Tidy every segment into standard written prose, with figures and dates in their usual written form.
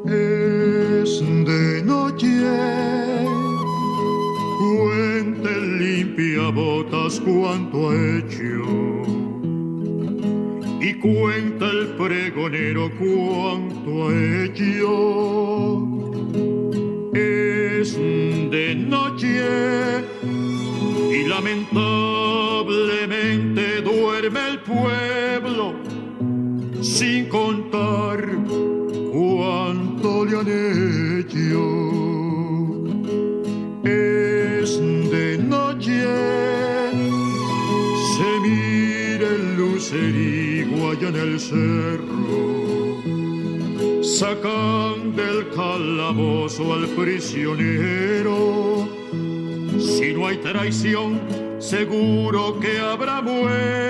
Es de noche, cuenta el limpiabotas cuánto ha hecho, y cuenta el pregonero cuánto ha hecho. Es de noche y lamentablemente duerme el pueblo sin contar cuánto le han hecho. Es de noche, se mira el lucerigo allá en el cerro, sacan del calabozo al prisionero. Si no hay traición, seguro que habrá muerto.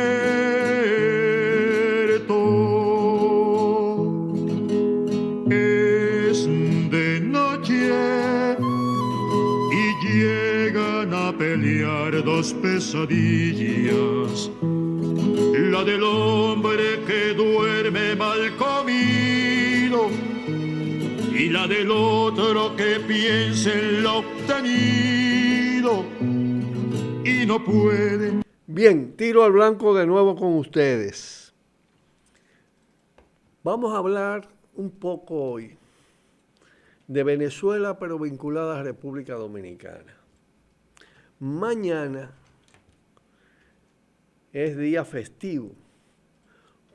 Es de noche y llegan a pelear dos pesadillas, la del hombre que duerme mal comido y la del otro que piensa en lo obtenido y no puede. Bien, tiro al blanco de nuevo con ustedes. Vamos a hablar un poco hoy de Venezuela, pero vinculada a República Dominicana. Mañana es día festivo,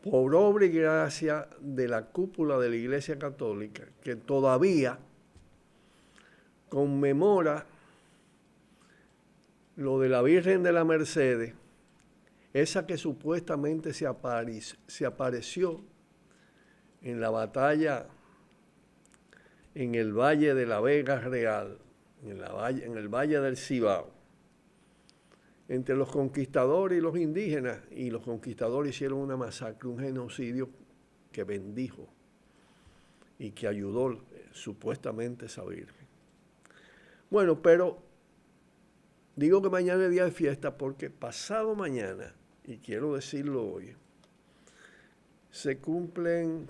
por obra y gracia de la cúpula de la Iglesia Católica, que todavía conmemora lo de la Virgen de la Mercedes, esa que supuestamente se apareció en la batalla en el Valle de la Vega Real, en el Valle del Cibao, entre los conquistadores y los indígenas, y los conquistadores hicieron una masacre, un genocidio que bendijo y que ayudó supuestamente esa Virgen. Bueno, pero digo que mañana es día de fiesta porque pasado mañana, y quiero decirlo hoy, se cumplen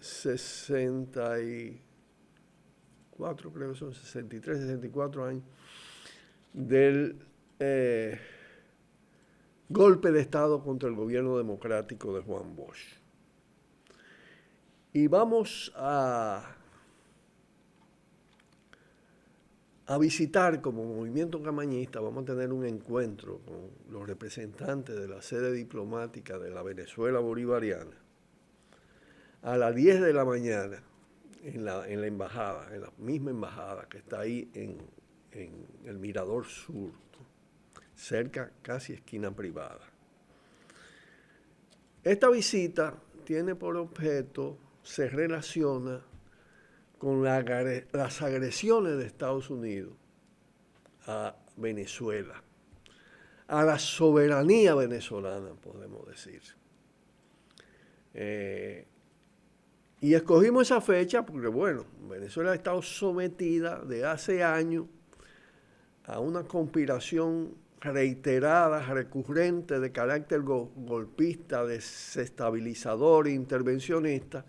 64, creo que son 63, 64 años del golpe de Estado contra el gobierno democrático de Juan Bosch. Y vamos a visitar como movimiento camañista, vamos a tener un encuentro con los representantes de la sede diplomática de la Venezuela bolivariana a las 10 de la mañana en la embajada, en la misma embajada que está ahí en el Mirador Sur, cerca, casi esquina privada. Esta visita tiene por objeto, se relaciona con las agresiones de Estados Unidos a Venezuela, a la soberanía venezolana, podemos decir. Y escogimos esa fecha porque, bueno, Venezuela ha estado sometida de hace años a una conspiración reiterada, recurrente, de carácter golpista, desestabilizador, intervencionista,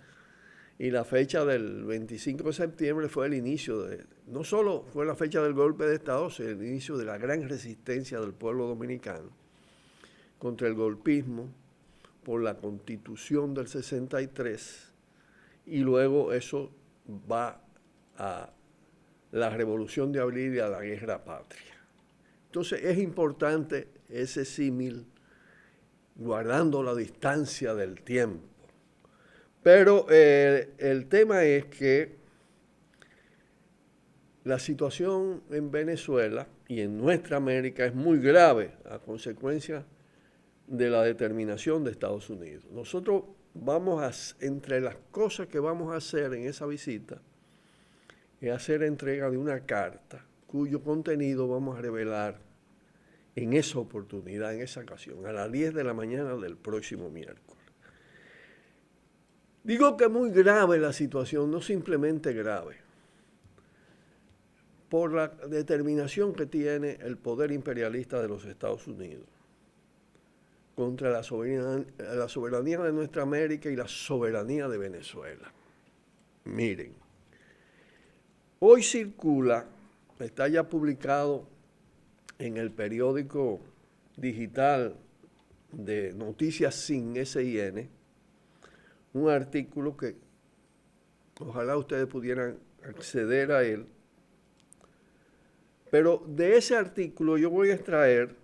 y la fecha del 25 de septiembre fue el inicio no solo fue la fecha del golpe de Estado, sino el inicio de la gran resistencia del pueblo dominicano contra el golpismo por la Constitución del 63, y luego eso va a la Revolución de Abril y a la Guerra Patria. Entonces es importante ese símil, guardando la distancia del tiempo. Pero el tema es que la situación en Venezuela y en nuestra América es muy grave a consecuencia de la determinación de Estados Unidos. Nosotros entre las cosas que vamos a hacer en esa visita, es hacer entrega de una carta cuyo contenido vamos a revelar en esa oportunidad, en esa ocasión, a las 10 de la mañana del próximo miércoles. Digo que es muy grave la situación, no simplemente grave, por la determinación que tiene el poder imperialista de los Estados Unidos contra la soberanía de nuestra América y la soberanía de Venezuela. Miren, hoy circula, está ya publicado en el periódico digital de Noticias Sin SIN, un artículo que ojalá ustedes pudieran acceder a él. Pero de ese artículo yo voy a extraer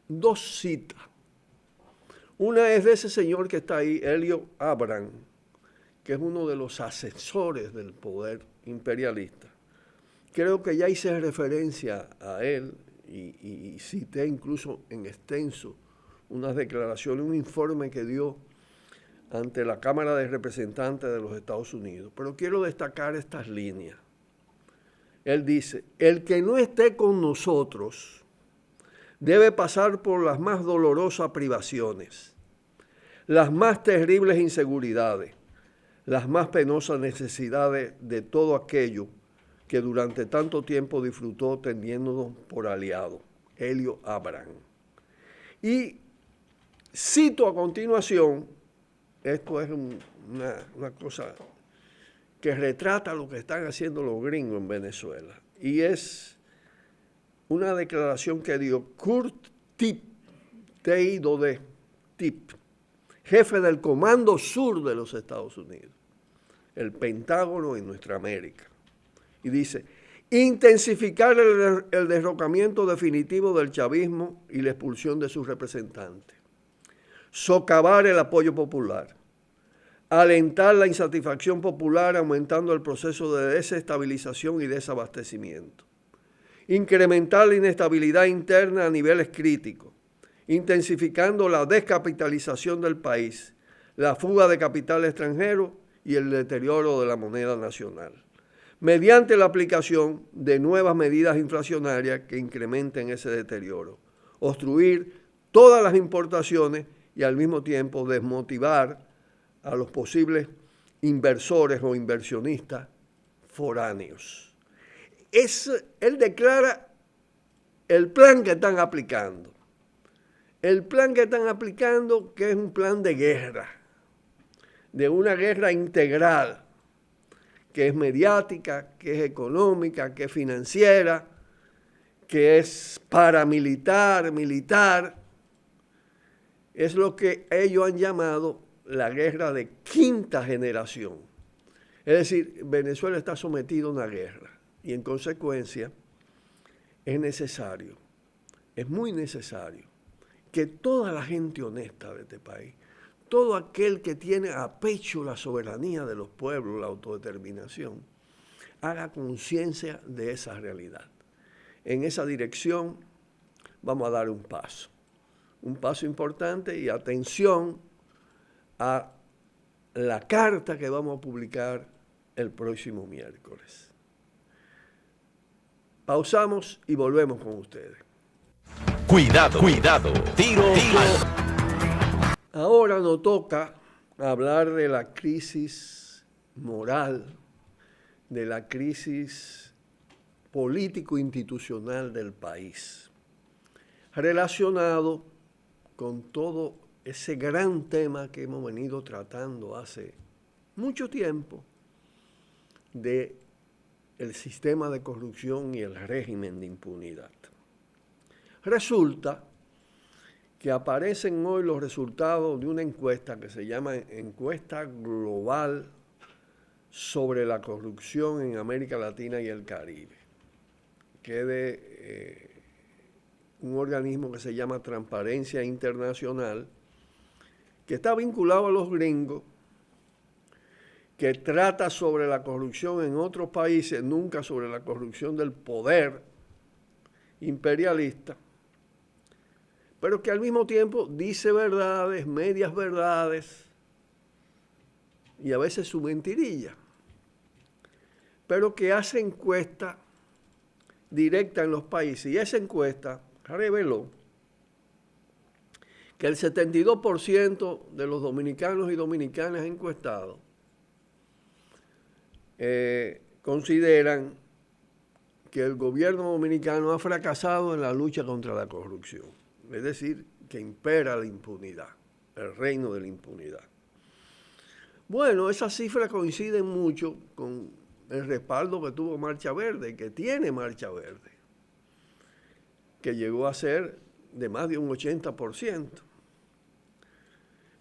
dos citas. Una es de ese señor que está ahí, Elliot Abraham, que es uno de los asesores del poder imperialista. Creo que ya hice referencia a él y cité incluso en extenso unas declaraciones, un informe que dio ante la Cámara de Representantes de los Estados Unidos. Pero quiero destacar estas líneas. Él dice, el que no esté con nosotros debe pasar por las más dolorosas privaciones, las más terribles inseguridades, las más penosas necesidades de todo aquello que durante tanto tiempo disfrutó teniéndonos por aliado. Elliot Abraham. Y cito a continuación, esto es una cosa que retrata lo que están haciendo los gringos en Venezuela, y es una declaración que dio Kurt Tipp, T-I-D, Tipp, jefe del Comando Sur de los Estados Unidos, el Pentágono en nuestra América. Y dice, intensificar el derrocamiento definitivo del chavismo y la expulsión de sus representantes, socavar el apoyo popular, alentar la insatisfacción popular aumentando el proceso de desestabilización y desabastecimiento, incrementar la inestabilidad interna a niveles críticos, intensificando la descapitalización del país, la fuga de capital extranjero y el deterioro de la moneda nacional, mediante la aplicación de nuevas medidas inflacionarias que incrementen ese deterioro, obstruir todas las importaciones y al mismo tiempo desmotivar a los posibles inversores o inversionistas foráneos. Él declara el plan que están aplicando. El plan que están aplicando, que es un plan de guerra, de una guerra integral, que es mediática, que es económica, que es financiera, que es paramilitar, militar. Es lo que ellos han llamado la guerra de quinta generación. Es decir, Venezuela está sometido a una guerra y en consecuencia es necesario, es muy necesario que toda la gente honesta de este país, todo aquel que tiene a pecho la soberanía de los pueblos, la autodeterminación, haga conciencia de esa realidad. En esa dirección vamos a dar un paso importante, y atención a la carta que vamos a publicar el próximo miércoles. Pausamos y volvemos con ustedes. Cuidado, cuidado, tiro. Ahora nos toca hablar de la crisis moral, de la crisis político-institucional del país, relacionado con todo ese gran tema que hemos venido tratando hace mucho tiempo de el sistema de corrupción y el régimen de impunidad. Resulta que aparecen hoy los resultados de una encuesta que se llama Encuesta Global sobre la Corrupción en América Latina y el Caribe, que es de un organismo que se llama Transparencia Internacional, que está vinculado a los gringos, que trata sobre la corrupción en otros países, nunca sobre la corrupción del poder imperialista, pero que al mismo tiempo dice verdades, medias verdades y a veces su mentirilla, pero que hace encuesta directa en los países. Y esa encuesta reveló que el 72% de los dominicanos y dominicanas encuestados consideran que el gobierno dominicano ha fracasado en la lucha contra la corrupción. Es decir, que impera la impunidad, el reino de la impunidad. Bueno, esas cifras coinciden mucho con el respaldo que tuvo Marcha Verde, que tiene Marcha Verde, que llegó a ser de más de un 80%.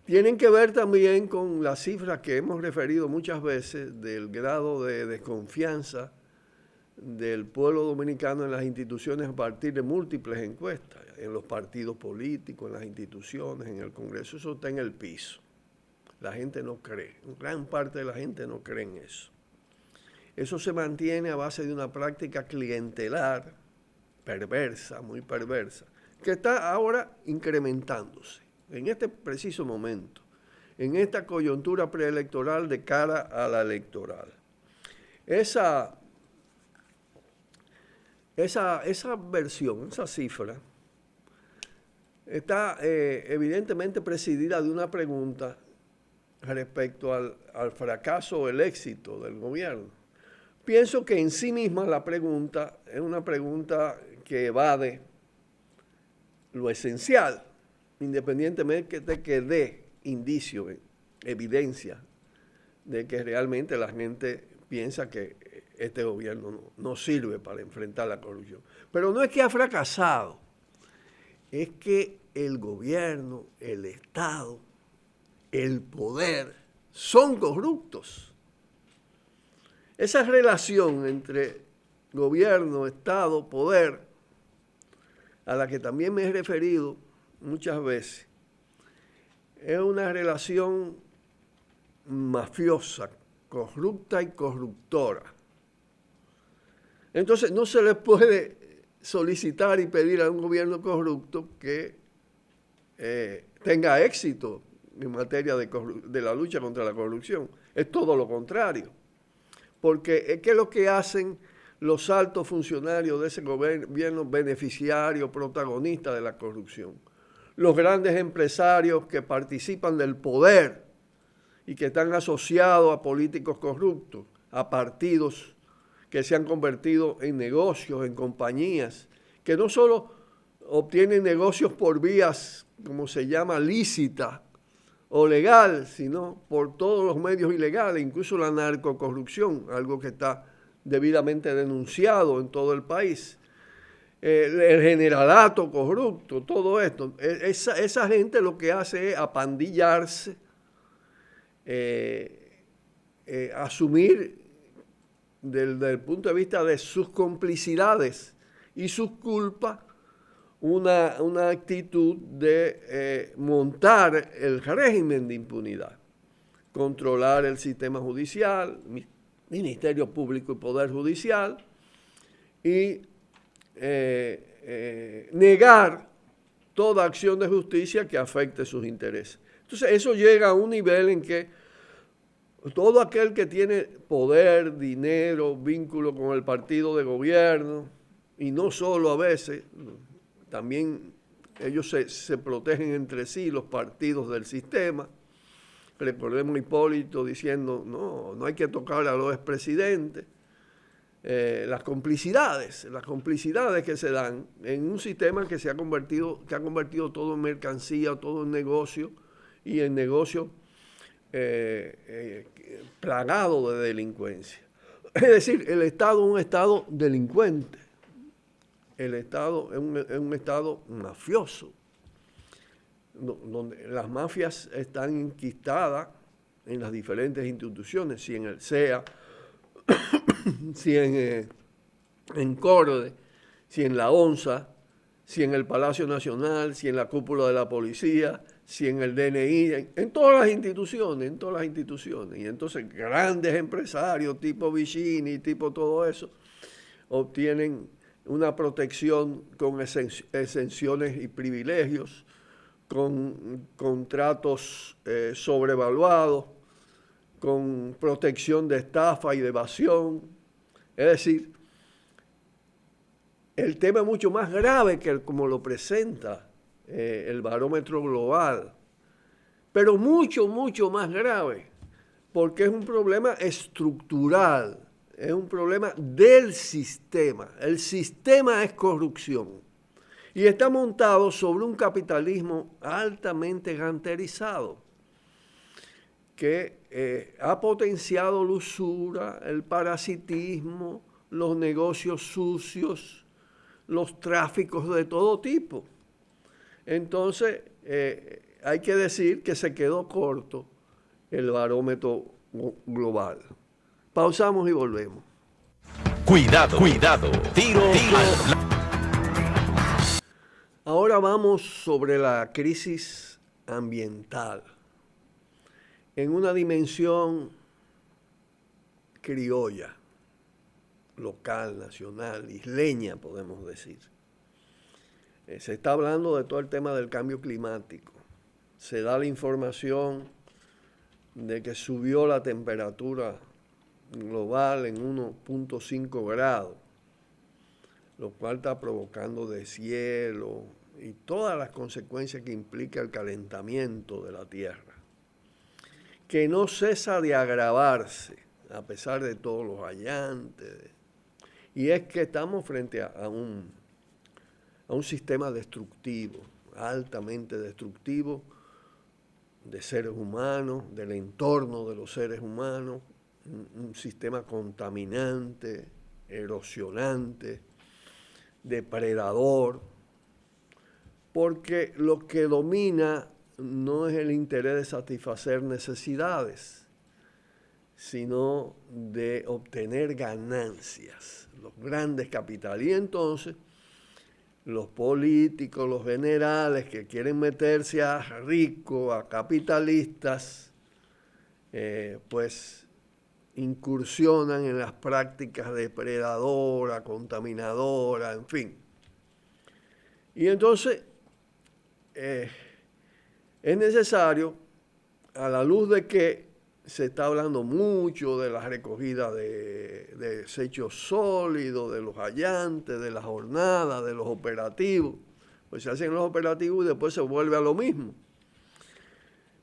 Tienen que ver también con las cifras que hemos referido muchas veces del grado de desconfianza del pueblo dominicano en las instituciones a partir de múltiples encuestas, en los partidos políticos, en las instituciones, en el Congreso. Eso está en el piso. La gente no cree, gran parte de la gente no cree en eso. Eso se mantiene a base de una práctica clientelar perversa, muy perversa, que está ahora incrementándose en este preciso momento, en esta coyuntura preelectoral de cara a la electoral. Esa versión, esa cifra, está evidentemente presidida de una pregunta respecto al fracaso o el éxito del gobierno. Pienso que en sí misma la pregunta es una pregunta que evade lo esencial, independientemente de que dé indicio, evidencia de que realmente la gente piensa que este gobierno no sirve para enfrentar la corrupción. Pero no es que ha fracasado, es que el gobierno, el Estado, el poder son corruptos. Esa relación entre gobierno, Estado, poder, a la que también me he referido muchas veces, es una relación mafiosa, corrupta y corruptora. Entonces no se le puede solicitar y pedir a un gobierno corrupto que tenga éxito en materia de la lucha contra la corrupción. Es todo lo contrario. Porque ¿qué es lo que hacen los altos funcionarios de ese gobierno beneficiario, protagonista de la corrupción? Los grandes empresarios que participan del poder y que están asociados a políticos corruptos, a partidos que se han convertido en negocios, en compañías, que no solo obtienen negocios por vías, como se llama, lícita o legal, sino por todos los medios ilegales, incluso la narcocorrupción, algo que está debidamente denunciado en todo el país. El generalato corrupto, todo esto. Esa gente lo que hace es apandillarse, asumir desde el punto de vista de sus complicidades y sus culpas una actitud de montar el régimen de impunidad, controlar el sistema judicial, Ministerio Público y Poder Judicial, y negar toda acción de justicia que afecte sus intereses. Entonces eso llega a un nivel en que todo aquel que tiene poder, dinero, vínculo con el partido de gobierno, y no solo a veces, también ellos se protegen entre sí, los partidos del sistema. Recordemos a Hipólito diciendo, no hay que tocar a los expresidentes. Las complicidades que se dan en un sistema que ha convertido todo en mercancía, todo en negocio, y en negocio plagado de delincuencia. Es decir, el Estado es un Estado delincuente. El Estado es un Estado mafioso, donde las mafias están enquistadas en las diferentes instituciones, si en el CEA, si en CORDE, si en la ONSA, si en el Palacio Nacional, si en la cúpula de la policía, si en el DNI, en todas las instituciones. Y entonces grandes empresarios tipo Vicini, tipo todo eso, obtienen una protección con exenciones y privilegios, con contratos sobrevaluados, con protección de estafa y de evasión. Es decir, el tema es mucho más grave que como lo presenta el barómetro global, pero mucho, mucho más grave, porque es un problema estructural, es un problema del sistema. El sistema es corrupción y está montado sobre un capitalismo altamente ganterizado que ha potenciado la usura, el parasitismo, los negocios sucios, los tráficos de todo tipo. Entonces, hay que decir que se quedó corto el barómetro global. Pausamos y volvemos. Cuidado, cuidado. Tiro, Ahora vamos sobre la crisis ambiental en una dimensión criolla, local, nacional, isleña, podemos decir. Se está hablando de todo el tema del cambio climático. Se da la información de que subió la temperatura global en 1.5 grados, lo cual está provocando deshielo y todas las consecuencias que implica el calentamiento de la Tierra, que no cesa de agravarse a pesar de todos los allantes. Y es que estamos frente a un sistema destructivo, altamente destructivo, de seres humanos, del entorno de los seres humanos, un sistema contaminante, erosionante, depredador, porque lo que domina no es el interés de satisfacer necesidades, sino de obtener ganancias, los grandes capitales. Y entonces los políticos, los generales que quieren meterse a ricos, a capitalistas, pues incursionan en las prácticas depredadoras, contaminadoras, en fin. Y entonces es necesario, a la luz de que se está hablando mucho de la recogida de desechos sólidos, de los hallantes, de las jornadas, de los operativos, pues se hacen los operativos y después se vuelve a lo mismo.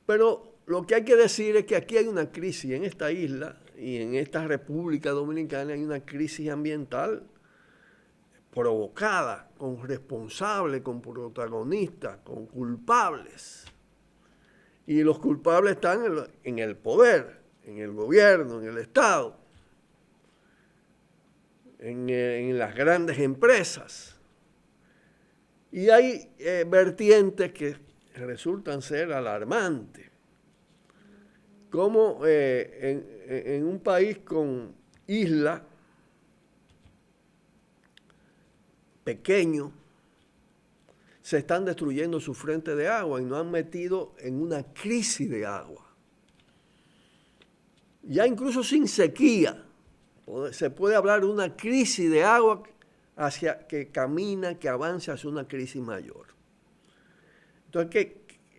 Pero lo que hay que decir es que aquí hay una crisis en esta isla y en esta República Dominicana, hay una crisis ambiental provocada, con responsables, con protagonistas, con culpables. Y los culpables están en el poder, en el gobierno, en el Estado, en las grandes empresas. Y hay vertientes que resultan ser alarmantes. Como en un país con isla pequeño, se están destruyendo sus fuentes de agua y nos han metido en una crisis de agua. Ya incluso sin sequía, se puede hablar de una crisis de agua que camina, que avanza hacia una crisis mayor. Entonces,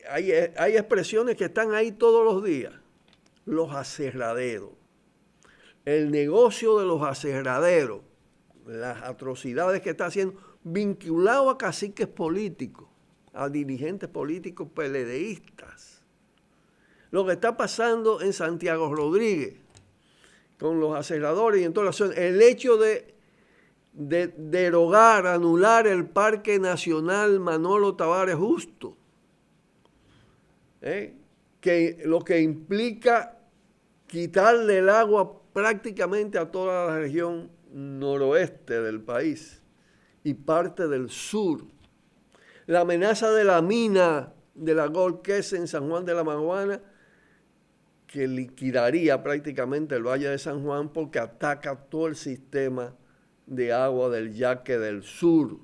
hay expresiones que están ahí todos los días. Los aserraderos. El negocio de los aserraderos, las atrocidades que está haciendo, vinculado a caciques políticos, a dirigentes políticos PLDistas. Lo que está pasando en Santiago Rodríguez con los aserradores y en todas las zonas, el hecho de derogar, anular el Parque Nacional Manolo Tavares Justo, que lo que implica quitarle el agua prácticamente a toda la región noroeste del país y parte del sur. La amenaza de la mina de la Gold Coast en San Juan de la Maguana, que liquidaría prácticamente el Valle de San Juan porque ataca todo el sistema de agua del Yaque del Sur.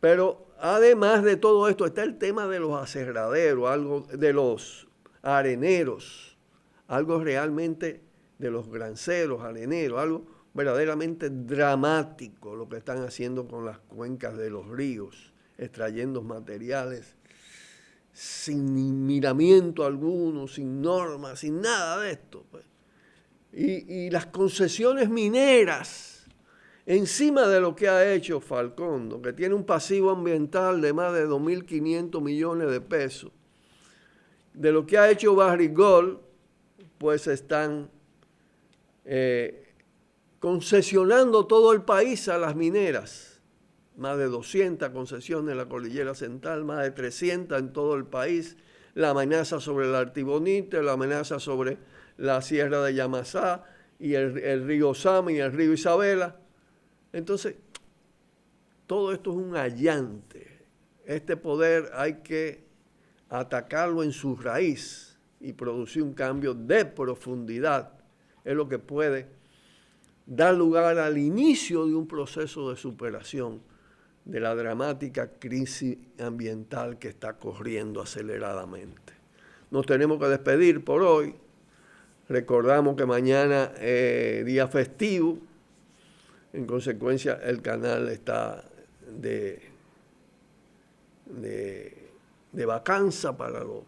Pero además de todo esto está el tema de los aserraderos, algo de los areneros, algo realmente de los granceros, areneros, algo verdaderamente dramático lo que están haciendo con las cuencas de los ríos, extrayendo materiales sin miramiento alguno, sin normas, sin nada de esto. Pues. Y las concesiones mineras encima de lo que ha hecho Falcón, que tiene un pasivo ambiental de más de 2.500 millones de pesos, de lo que ha hecho Barrick, pues están concesionando todo el país a las mineras. Más de 200 concesiones en la Cordillera Central, más de 300 en todo el país. La amenaza sobre el Artibonite, la amenaza sobre la Sierra de Yamasá y el río Sama y el río Isabela. Entonces, todo esto es un allante. Este poder hay que atacarlo en su raíz y producir un cambio de profundidad. Es lo que puede dar lugar al inicio de un proceso de superación de la dramática crisis ambiental que está corriendo aceleradamente. Nos tenemos que despedir por hoy. Recordamos que mañana es día festivo. En consecuencia, el canal está de vacanza para los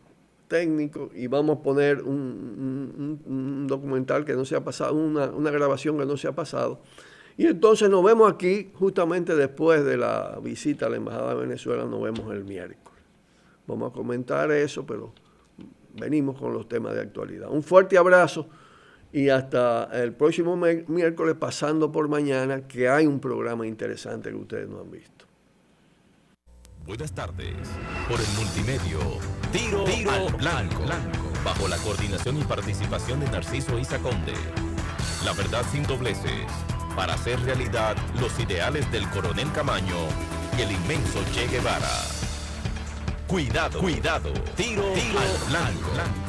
técnicos y vamos a poner un documental que no se ha pasado, una grabación que no se ha pasado. Y entonces nos vemos aquí justamente después de la visita a la Embajada de Venezuela, nos vemos el miércoles. Vamos a comentar eso, pero venimos con los temas de actualidad. Un fuerte abrazo y hasta el próximo miércoles, pasando por mañana, que hay un programa interesante que ustedes no han visto. Buenas tardes. Por el multimedio, Tiro al Blanco. Bajo la coordinación y participación de Narciso Isa Conde. La verdad sin dobleces. Para hacer realidad los ideales del Coronel Camaño y el inmenso Che Guevara. Cuidado. Tiro al Blanco.